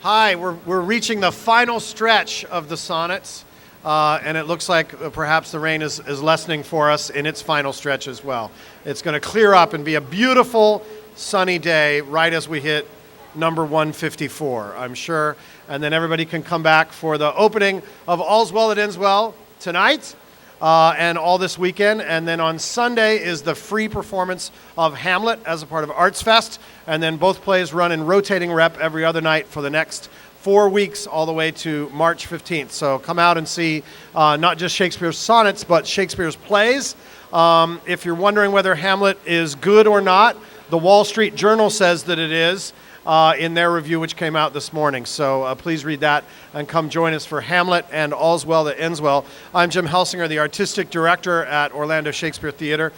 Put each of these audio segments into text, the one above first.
Hi, we're reaching the final stretch of the sonnets, and it looks like perhaps the rain is lessening for us in its final stretch as well. It's going to clear up and be a beautiful sunny day right as we hit number 154, I'm sure. And then everybody can come back for the opening of All's Well That Ends Well tonight and all this weekend. And then on Sunday is the free performance of Hamlet as a part of Arts Fest. And then both plays run in rotating rep every other night for the next 4 weeks all the way to March 15th. So come out and see not just Shakespeare's sonnets, but Shakespeare's plays. If you're wondering whether Hamlet is good or not, the Wall Street Journal says that it is in their review, which came out this morning. So please read that and come join us for Hamlet and All's Well That Ends Well. I'm Jim Helsinger, the artistic director at Orlando Shakespeare Theater,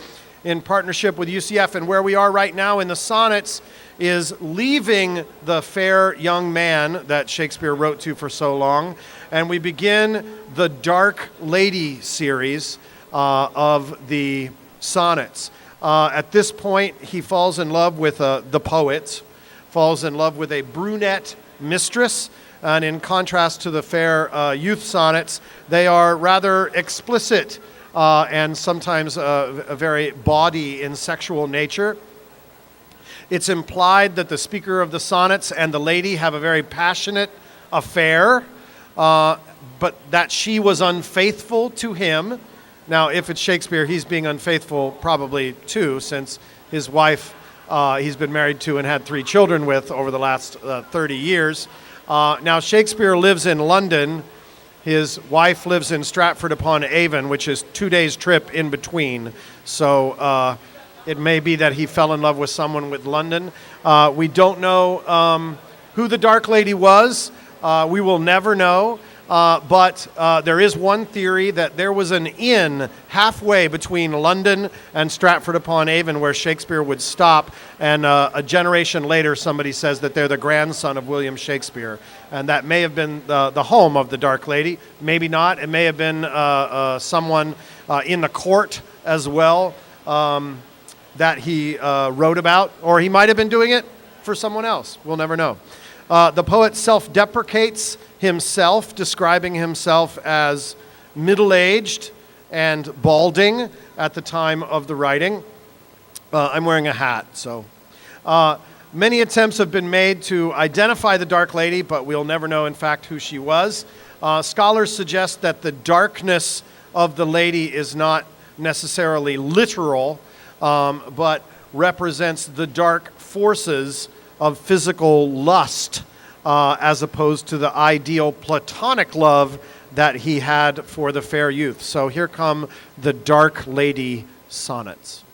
in partnership with UCF. And where we are right now in the sonnets is leaving the fair young man that Shakespeare wrote to for so long. And we begin the Dark Lady series of the sonnets. At this point, he falls in love with the poet, falls in love with a brunette mistress, and in contrast to the fair youth sonnets, they are rather explicit and sometimes very bawdy in sexual nature. It's implied that the speaker of the sonnets and the lady have a very passionate affair, but that she was unfaithful to him. Now, if it's Shakespeare, he's being unfaithful probably too, since his wife he's been married to and had 3 children with over the last 30 years. Now, Shakespeare lives in London. His wife lives in Stratford-upon-Avon, which is 2 days' trip in between. So it may be that he fell in love with someone with London. We don't know who the Dark Lady was. We will never know. But there is one theory that there was an inn halfway between London and Stratford-upon-Avon where Shakespeare would stop, and a generation later somebody says that they're the grandson of William Shakespeare, and that may have been the home of the Dark Lady. Maybe not. It may have been someone in the court as well that he wrote about, or he might have been doing it for someone else. We'll never know. The poet self-deprecates himself, describing himself as middle-aged and balding at the time of the writing. I'm wearing a hat, so. Many attempts have been made to identify the Dark Lady, but we'll never know, in fact, who she was. Scholars suggest that the darkness of the lady is not necessarily literal, but represents the dark forces of physical lust, as opposed to the ideal platonic love that he had for the fair youth. So here come the Dark Lady sonnets.